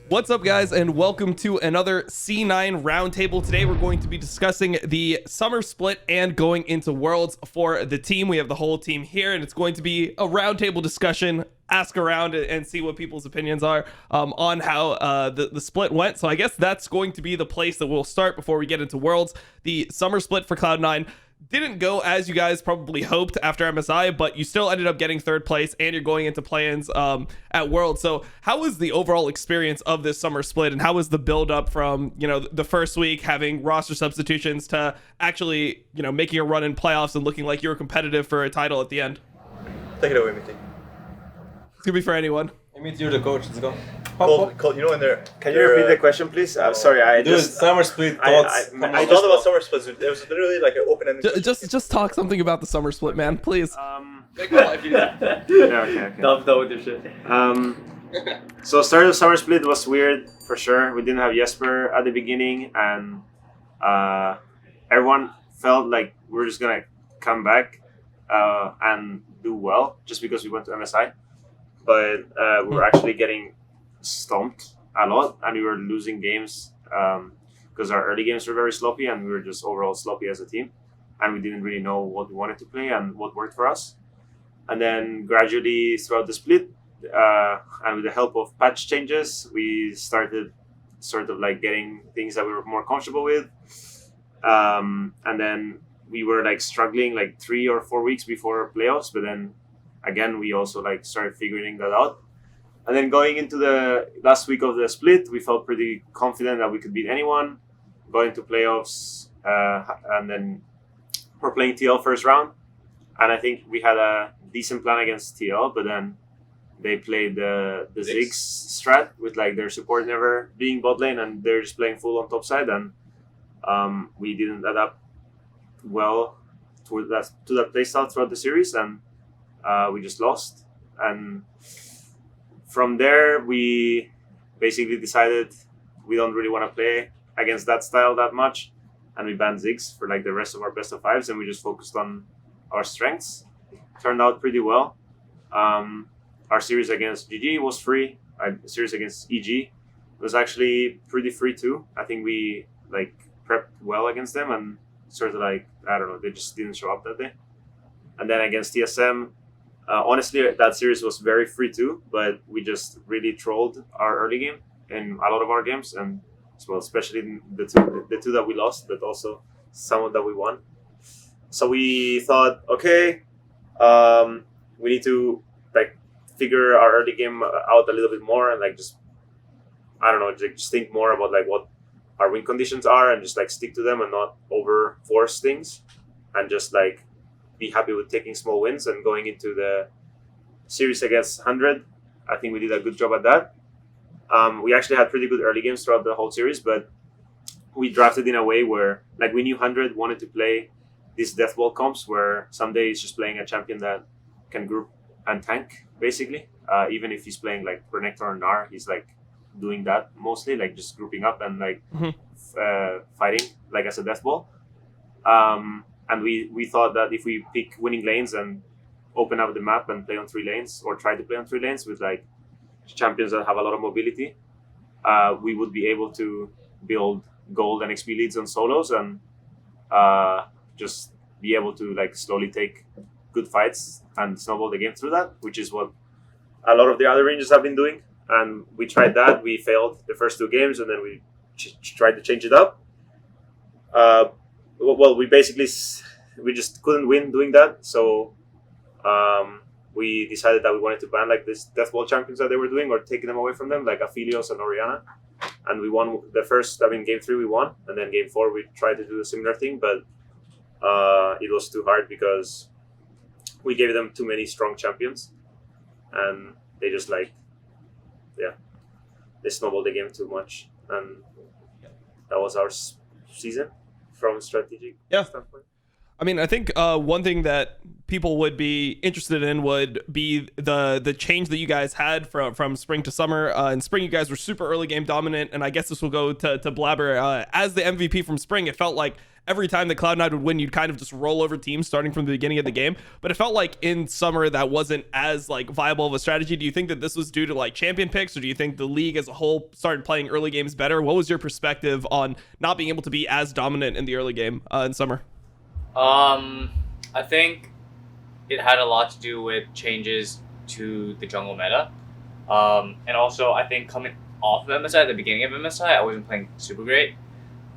What's up, guys, and welcome to another C9 Roundtable. Today we're going to be discussing the summer split and going into Worlds for the team. We have the whole team here, and it's going to be a roundtable discussion, ask around and see what people's opinions are on how the split went. So I guess that's going to be the place that we'll start before we get into Worlds. The summer split for Cloud9 didn't go as you guys probably hoped after MSI, but you still ended up getting third place and you're going into play-ins at World. So how was the overall experience of this summer split, and how was the build up from, you know, the first week having roster substitutions to actually, you know, making a run in playoffs and looking like you were competitive for a title at the end? Take it away, Mitty. It's gonna be for anyone. Mitty, you're the coach. Let's go. Cole, you know in there. Can you repeat the question, please? I'm sorry, I Dude, just summer split thoughts. I thought about summer splits. There was literally like an open-ended. Just talk something about the summer split, man, please. okay. Done with your shit. So start of summer split was weird for sure. We didn't have Jesper at the beginning, and everyone felt like we were just gonna come back and do well just because we went to MSI. But we were actually getting stomped a lot, and we were losing games because our early games were very sloppy, and we were just overall sloppy as a team, and we didn't really know what we wanted to play and what worked for us. And then gradually throughout the split, and with the help of patch changes, we started sort of like getting things that we were more comfortable with. And then we were like struggling like 3 or 4 weeks before playoffs, but then again we also like started figuring that out. And then going into the last week of the split, we felt pretty confident that we could beat anyone, going to playoffs, and then we're playing TL first round. And I think we had a decent plan against TL, but then they played the Ziggs strat with like their support never being bot lane, and they're just playing full on top side, and we didn't adapt well to that playstyle throughout the series, and we just lost. And from there, we basically decided we don't really want to play against that style that much, and we banned Ziggs for like the rest of our best of fives, and we just focused on our strengths. Turned out pretty well. Our series against GG was free. Our series against EG was actually pretty free too. I think we like prepped well against them, and sort of like, I don't know, they just didn't show up that day. And then against TSM, honestly, that series was very free too, but we just really trolled our early game in a lot of our games, and as well, especially in the two that we lost, but also some of that we won. So we thought, okay, we need to like figure our early game out a little bit more, and like just, I don't know, just think more about like what our win conditions are, and just like stick to them and not over force things, and just like be happy with taking small wins. And going into the series against 100, I think we did a good job at that. We actually had pretty good early games throughout the whole series, but we drafted in a way where like we knew 100 wanted to play these death ball comps where someday he's just playing a champion that can group and tank basically. Even if he's playing like Renekton or Gnar, he's like doing that mostly, like just grouping up and like fighting like as a death ball. And we thought that if we pick winning lanes and open up the map and play on 3 lanes, or try to play on 3 lanes with like champions that have a lot of mobility, we would be able to build gold and XP leads on solos, and just be able to like slowly take good fights and snowball the game through that, which is what a lot of the other ranges have been doing. And we tried that. We failed the first 2 games, and then we tried to change it up. Well, we just couldn't win doing that, so we decided that we wanted to ban like this death ball champions that they were doing, or taking them away from them, like Aphelios and Orianna. And we won the first, game 3 we won, and then game 4 we tried to do a similar thing, but it was too hard because we gave them too many strong champions, and they just like, they snowballed the game too much, and that was our season from a strategic standpoint. I mean, I think one thing that people would be interested in would be the change that you guys had from spring to summer. In spring, you guys were super early game dominant, and I guess this will go to Blabber. As the MVP from spring, it felt like every time that Cloud9 would win, you'd kind of just roll over teams starting from the beginning of the game. But it felt like in summer that wasn't as like viable of a strategy. Do you think that this was due to like champion picks, or do you think the league as a whole started playing early games better? What was your perspective on not being able to be as dominant in the early game in summer? I think it had a lot to do with changes to the jungle meta. And also, I think coming off of MSI, at the beginning of MSI, I wasn't playing super great.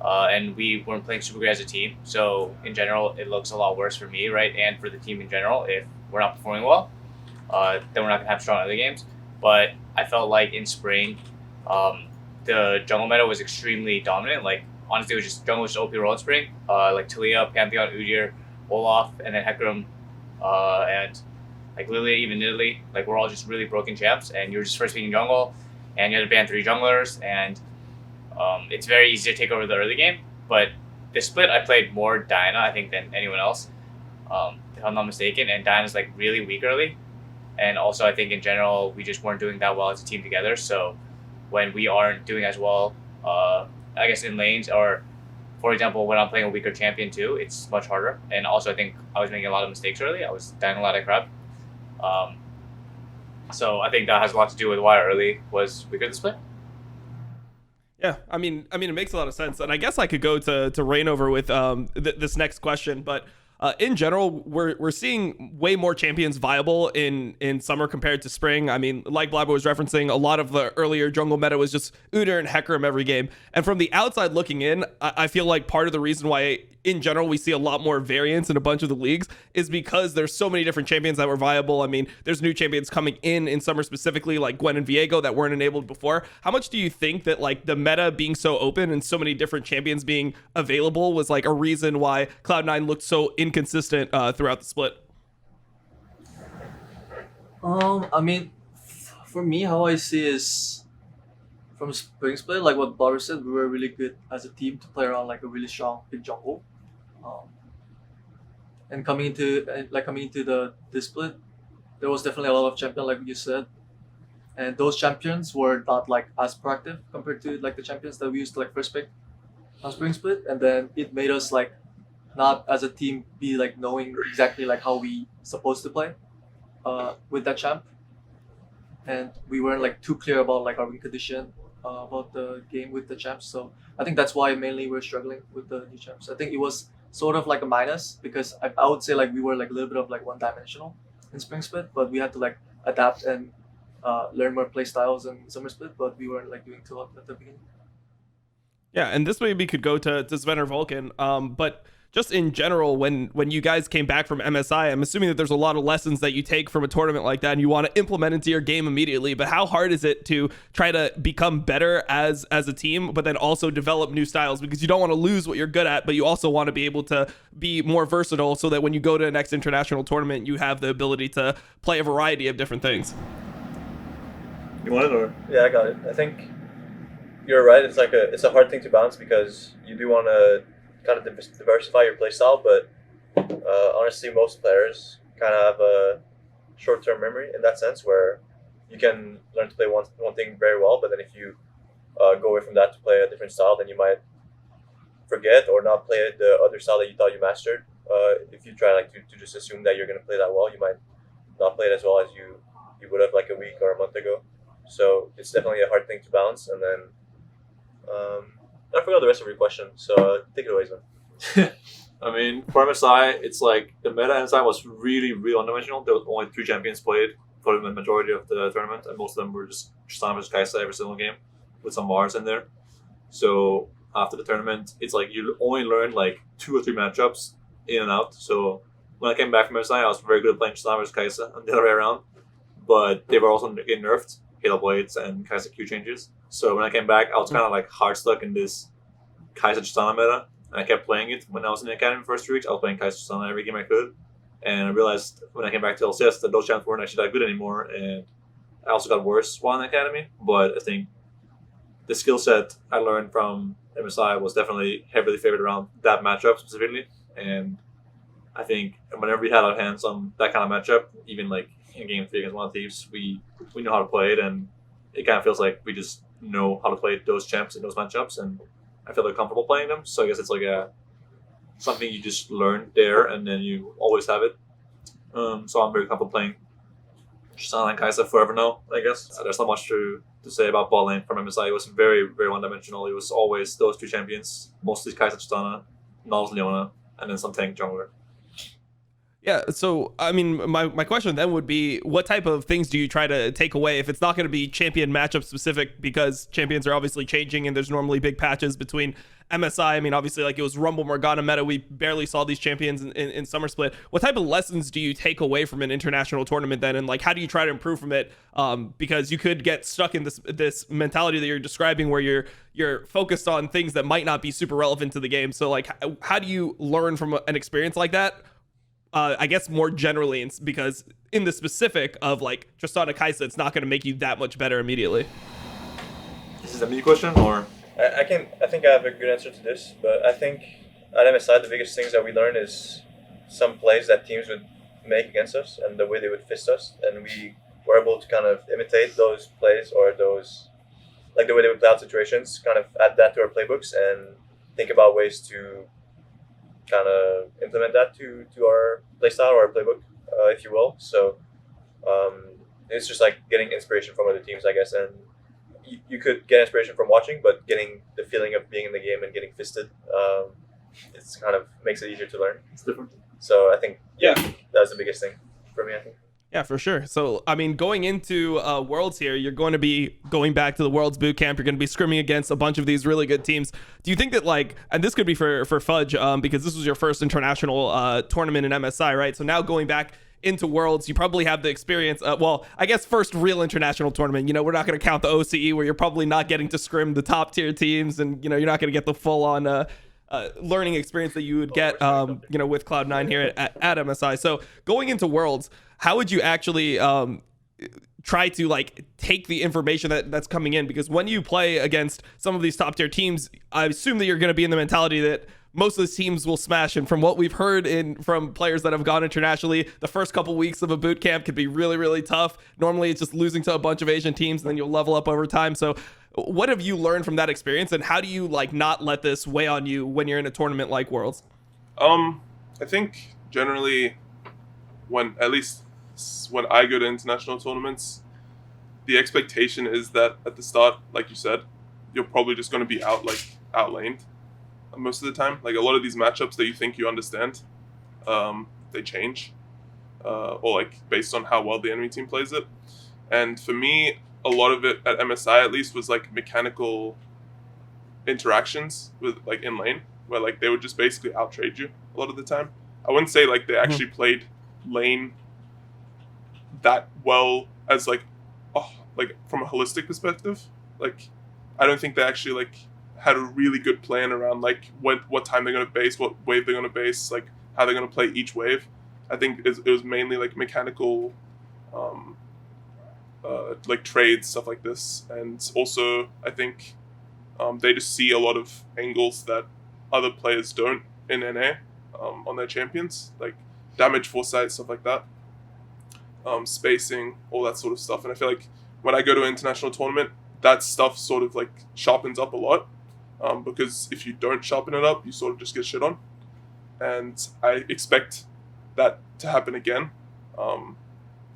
And we weren't playing super great as a team. So, in general, it looks a lot worse for me, right? And for the team in general, if we're not performing well, then we're not going to have strong early games. But I felt like in spring, the jungle meta was extremely dominant. Like, honestly, it was just jungle was just OP roll in spring. Like Talia, Pantheon, Udyr, Olaf, and then Hecarim, and like Lilia, even Nidalee. Like, we're all just really broken champs, and you're just first picking jungle, and you had to ban 3 junglers, and it's very easy to take over the early game. But this split, I played more Diana, I think, than anyone else, if I'm not mistaken, and Diana's like really weak early. And also, I think in general, we just weren't doing that well as a team together. So when we aren't doing as well, I guess in lanes, or for example, when I'm playing a weaker champion too, it's much harder. And also, I think I was making a lot of mistakes early. I was dying a lot of crap. So I think that has a lot to do with why early was weaker this split. Yeah, I mean, it makes a lot of sense, and I guess I could go to Rainover with this next question, but in general, we're seeing way more champions viable in summer compared to spring. I mean, like Blabber was referencing, a lot of the earlier jungle meta was just Udyr and Hecarim every game, and from the outside looking in, I feel like part of the reason why in general we see a lot more variance in a bunch of the leagues is because there's so many different champions that were viable. I mean, there's new champions coming in summer specifically, like Gwen and Viego, that weren't enabled before. How much do you think that like the meta being so open and so many different champions being available was like a reason why Cloud9 looked so inconsistent throughout the split? I mean, for me, how I see is from spring split, like what Blabber said, we were really good as a team to play around like a really strong big jungle. And coming into this split, there was definitely a lot of champions, like you said, and those champions were not like as proactive compared to like the champions that we used to like first pick on spring split, and then it made us like not as a team be like knowing exactly like how we supposed to play with that champ, and we weren't like too clear about like our win condition about the game with the champs. So I think that's why mainly we're struggling with the new champs. I think it was sort of like a minus because I would say like we were like a little bit of like one-dimensional in spring split, but we had to like adapt and learn more play styles in summer split, but we weren't like doing too hot at the beginning. Yeah, and this maybe could go to Sven or Vulcan, but just in general, when you guys came back from MSI, I'm assuming that there's a lot of lessons that you take from a tournament like that and you want to implement into your game immediately. But how hard is it to try to become better as a team, but then also develop new styles? Because you don't want to lose what you're good at, but you also want to be able to be more versatile so that when you go to the next international tournament, you have the ability to play a variety of different things. You want it or? Yeah, I got it. I think you're right. It's a hard thing to balance because you do want to kind of diversify your playstyle, but honestly, most players kind of have a short-term memory in that sense, where you can learn to play one thing very well, but then if you go away from that to play a different style, then you might forget or not play the other style that you thought you mastered. If you try like to just assume that you're going to play that well, you might not play it as well as you would have like a week or a month ago. So it's definitely a hard thing to balance. And then I forgot the rest of your question, so take it away, Sven. I mean, for MSI, it's like the meta MSI was really, really one-dimensional. There was only 3 champions played for the majority of the tournament, and most of them were just Tristana versus Kai'Sa every single game with some Mars in there. So after the tournament, it's like you only learn like 2 or 3 matchups in and out. So when I came back from MSI, I was very good at playing Tristana versus Kai'Sa and the other way around. But they were also getting nerfed, Halo Blades and Kai'Sa Q changes. So when I came back, I was kind of like hard stuck in this Kai'Sa Tristana meta, and I kept playing it. When I was in the academy the first 3 weeks, I was playing Kai'Sa Tristana every game I could, and I realized when I came back to LCS that those champs weren't actually that good anymore, and I also got worse while in the academy. But I think the skill set I learned from MSI was definitely heavily favored around that matchup specifically, and I think whenever we had our hands on that kind of matchup, even like in game 3 against one of the Thieves, we know how to play it, and it kind of feels like we just know how to play those champs in those matchups, and I feel like comfortable playing them. So I guess it's like something you just learn there, and then you always have it. So I'm very comfortable playing Tristana and Kai'Sa forever now, I guess. There's not much to say about bot lane from MSI. It was very, very one-dimensional. It was always those 2 champions, mostly Kai'Sa, Tristana, Nals, Leona, and then some tank jungler. Yeah, so I mean, my question then would be, what type of things do you try to take away if it's not going to be champion matchup specific, because champions are obviously changing and there's normally big patches between MSI? I mean, obviously, like it was Rumble Morgana meta, we barely saw these champions in Summer Split. What type of lessons do you take away from an international tournament then, and like how do you try to improve from it? Because you could get stuck in this mentality that you're describing, where you're focused on things that might not be super relevant to the game. So like, how do you learn from an experience like that? I guess more generally, because in the specific of like Tristana Kai'Sa, it's not going to make you that much better immediately. Is this a me question or? I think I have a good answer to this, but I think at MSI the biggest things that we learn is some plays that teams would make against us and the way they would fist us, and we were able to kind of imitate those plays, or those, like the way they would play out situations, kind of add that to our playbooks and think about ways to kind of implement that to our playstyle or our playbook, if you will. So it's just like getting inspiration from other teams, I guess, and you could get inspiration from watching, but getting the feeling of being in the game and getting fisted, it's kind of makes it easier to learn. It's different. So I think that's the biggest thing for me, I think. Yeah, for sure. So, I mean, going into Worlds here, you're going to be going back to the Worlds boot camp. You're going to be scrimming against a bunch of these really good teams. Do you think that, like, and this could be for Fudge, because this was your first international tournament in MSI, right? So now going back into Worlds, you probably have the experience. Well, I guess first real international tournament. You know, we're not going to count the OCE, where you're probably not getting to scrim the top tier teams, and, you know, you're not going to get the full on learning experience that you would get, you know, with Cloud9 here at MSI. So going into Worlds, how would you actually try to like take the information that's coming in? Because when you play against some of these top tier teams, I assume that you're going to be in the mentality that most of the teams will smash. And from what we've heard from players that have gone internationally, the first couple weeks of a boot camp could be really, really tough. Normally it's just losing to a bunch of Asian teams, and then you'll level up over time. So what have you learned from that experience, and how do you like not let this weigh on you when you're in a tournament like Worlds? I think generally when I go to international tournaments, the expectation is that at the start, like you said, you're probably just going to be outlaned most of the time. Like a lot of these matchups that you think you understand, they change, or like based on how well the enemy team plays it. And for me, a lot of it at MSI at least was like mechanical interactions with like in lane, where like they would just basically out trade you a lot of the time. I wouldn't say like they actually played lane that well as like from a holistic perspective. Like I don't think they actually like had a really good plan around like what time they're going to base, what wave they're going to base, like how they're going to play each wave. I think it was mainly like mechanical like trades, stuff like this. And also I think they just see a lot of angles that other players don't in NA on their champions, like damage foresight, stuff like that, spacing, all that sort of stuff. And I feel like when I go to an international tournament, that stuff sort of like sharpens up a lot, because if you don't sharpen it up, you sort of just get shit on. And I expect that to happen again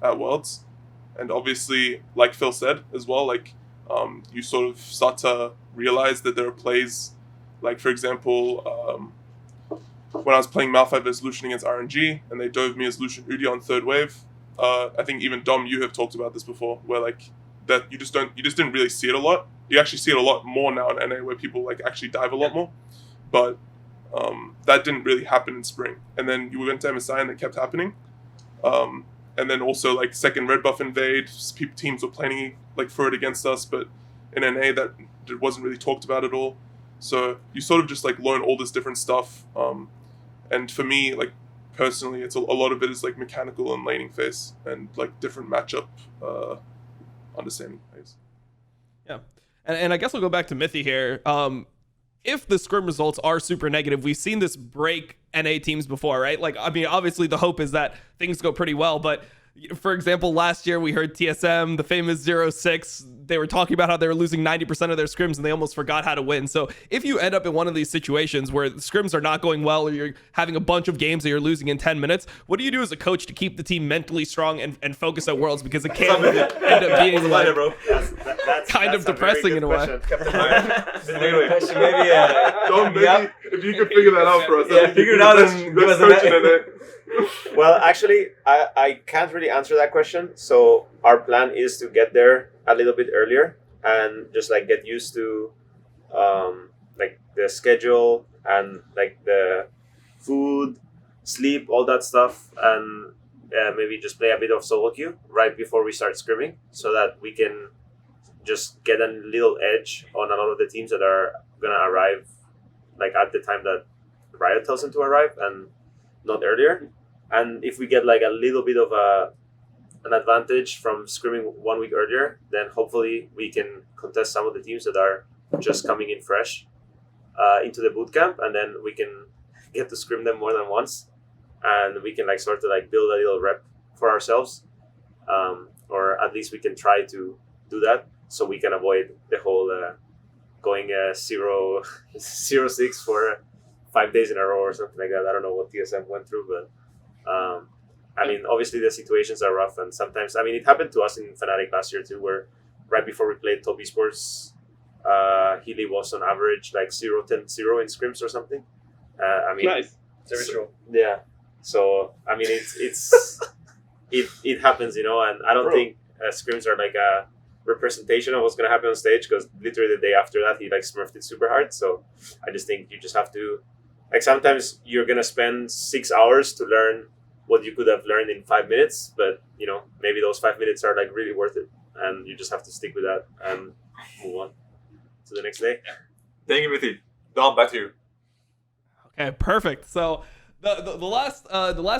at Worlds. And obviously, like Phil said as well, like you sort of start to realize that there are plays, like for example, when I was playing Malphite vs Lucian against RNG, and they dove me as Lucian Udi on third wave. I think even Dom, you have talked about this before, where like that you just didn't really see it a lot. You actually see it a lot more now in NA, where people like actually dive a lot more. But that didn't really happen in spring. And then you went to MSI and it kept happening. And then also like second red buff invade, teams were planning like for it against us, but in NA that wasn't really talked about at all. So you sort of just like learn all this different stuff. And for me, like personally, it's a lot of it is like mechanical and laning phase and like different matchup understanding phase. Yeah. And I guess we'll go back to Mithy here. if the scrim results are super negative, we've seen this break NA teams before, right? Like, I mean, obviously the hope is that things go pretty well, but for example, last year we heard TSM, the famous 0-6, they were talking about how they were losing 90% of their scrims and they almost forgot how to win. So if you end up in one of these situations where the scrims are not going well or you're having a bunch of games that you're losing in 10 minutes, what do you do as a coach to keep the team mentally strong and focus at Worlds? Because it can end up being like, kind of depressing in a way. Maybe, If you could figure that out for us. Yeah, figure it out and give us coaching it. Well, actually, I can't really answer that question. So our plan is to get there a little bit earlier and just like get used to like the schedule and like the food, sleep, all that stuff, and maybe just play a bit of solo queue right before we start scrimming so that we can just get a little edge on a lot of the teams that are gonna arrive like at the time that Riot tells them to arrive and not earlier. And if we get like a little bit of an advantage from scrimming 1 week earlier, then hopefully we can contest some of the teams that are just coming in fresh into the boot camp, and then we can get to scrim them more than once, and we can like sort of like build a little rep for ourselves, or at least we can try to do that so we can avoid the whole going 0-6 for 5 days in a row or something like that. I don't know what TSM went through, but I mean, obviously the situations are rough, and sometimes, I mean, it happened to us in Fnatic last year too, where right before we played Top Esports, Healy was on average like 0-10-0 in scrims or something. I mean, nice. Very true. Yeah. So I mean, it happens, you know, and I don't think scrims are like a representation of what's gonna happen on stage, because literally the day after that he like smurfed it super hard. So I just think you just have to, like, sometimes you're gonna spend 6 hours to learn what you could have learned in 5 minutes, but you know, maybe those 5 minutes are like really worth it, and you just have to stick with that and move on to the next day. Thank you, Mithi. Dom, back to you. Okay, perfect. So the last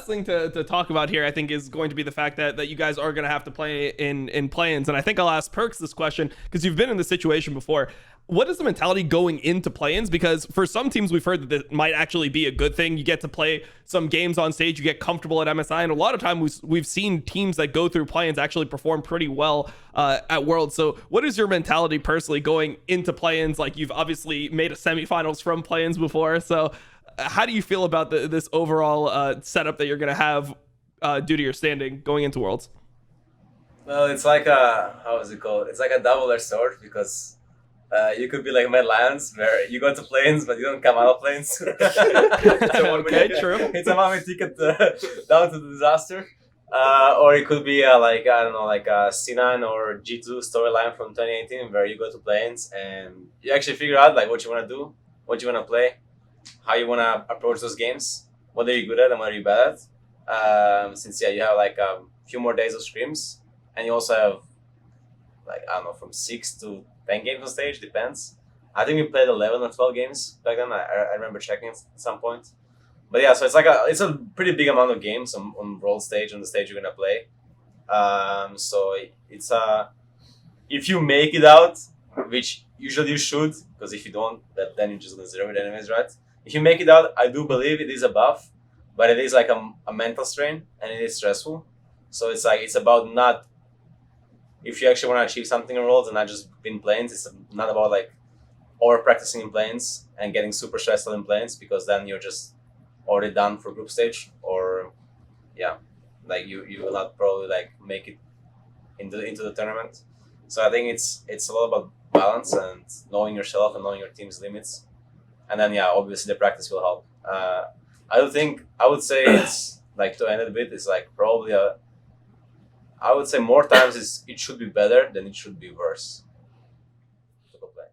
thing to talk about here, I think, is going to be the fact that you guys are going to have to play in play-ins. And I think I'll ask Perkz this question because you've been in this situation before. What is the mentality going into play-ins? Because for some teams, we've heard that this might actually be a good thing. You get to play some games on stage, you get comfortable at MSI, and a lot of times we've seen teams that go through play-ins actually perform pretty well at Worlds. So what is your mentality personally going into play-ins? Like, you've obviously made a semifinals from play-ins before, so how do you feel about this overall setup that you're going to have due to your standing going into Worlds? Well, it's like how is it called? It's like a double-edged sword, because you could be like Mad Lions, where you go to planes but you don't come out of planes. Okay, true. It's a one-way ticket down to the disaster. Or it could be like, I don't know, like a C9 or G2 storyline from 2018, where you go to planes and you actually figure out like what you want to do, what you want to play, how you want to approach those games, what are you good at and what are you bad at. Since you have like a few more days of scrims, and you also have like, I don't know, from 6 to 10 games on stage, depends. I think we played 11 or 12 games back then. I remember checking at some point. But yeah, so it's like it's a pretty big amount of games on World stage, on the stage you're gonna play. So it's if you make it out, which usually you should, because if you don't, then you're just gonna zero it anyways, right? If you make it out, I do believe it is a buff, but it is like a mental strain and it is stressful. So it's like, it's about not, if you actually want to achieve something in Worlds and not just in planes, it's not about like over practicing in planes and getting super stressed out in planes, because then you're just already done for group stage, or yeah, like you will not probably like make it into the tournament. So I think it's a lot about balance and knowing yourself and knowing your team's limits. And then, yeah, obviously the practice will help. I would say it's like, to end it a bit, it's like probably I would say more times it should be better than it should be worse.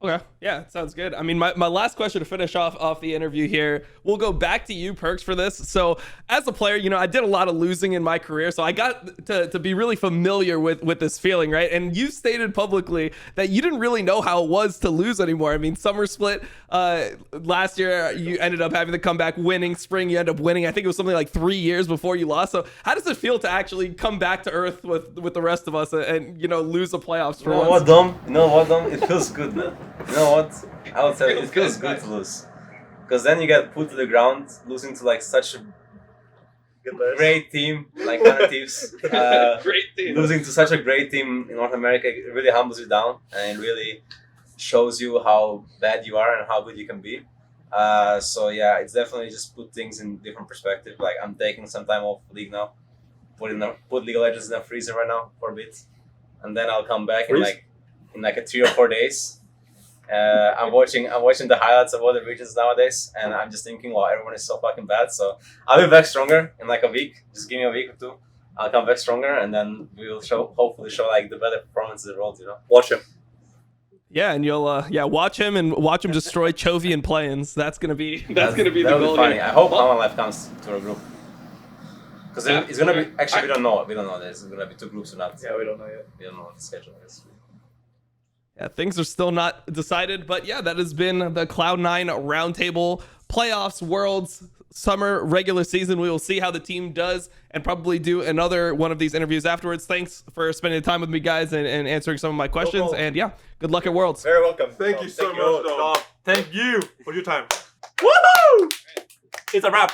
Okay, yeah, sounds good. I mean, my last question to finish off the interview here, we'll go back to you, Perkz, for this. So as a player, you know, I did a lot of losing in my career, so I got to be really familiar with this feeling, right? And you stated publicly that you didn't really know how it was to lose anymore. I mean, Summer Split last year, you ended up having the comeback, winning. Spring, you ended up winning. I think it was something like 3 years before you lost. So how does it feel to actually come back to earth with the rest of us and you know, lose the playoffs for once? You know what, Dom? It feels good, man. You know what? I would tell you, it feels good to lose. Because then you get put to the ground, losing to like such a great team, like Thieves. Great team. Losing to such a great team in North America, it really humbles you down and it really shows you how bad you are and how good you can be. So yeah, it's definitely just put things in different perspective. Like I'm taking some time off League now, put League of Legends in a freezer right now for a bit, and then I'll come back in like a 3 or 4 days. I'm watching the highlights of other regions nowadays, and I'm just thinking, wow, everyone is so fucking bad. So I'll be back stronger in like a week. Just give me a week or two. I'll come back stronger, and then we'll hopefully show like the better performance in the world. You know, Watch him. Yeah, and you'll watch him destroy Chovy and play-ins. That's gonna be the that'll goal. be funny. Here. I hope Well, Life comes to our group. Because it's gonna be actually we don't know. There's gonna be 2 groups or not. Yeah, we don't know yet. We don't know what the schedule is. Yeah, things are still not decided, but yeah, that has been the Cloud9 Roundtable Playoffs Worlds Summer Regular Season. We will see how the team does and probably do another one of these interviews afterwards. Thanks for spending the time with me, guys, and answering some of my questions. problem. And yeah, good luck at Worlds. Very welcome. Thank you so much, Dom. Thank you for your time. Woohoo! It's a wrap.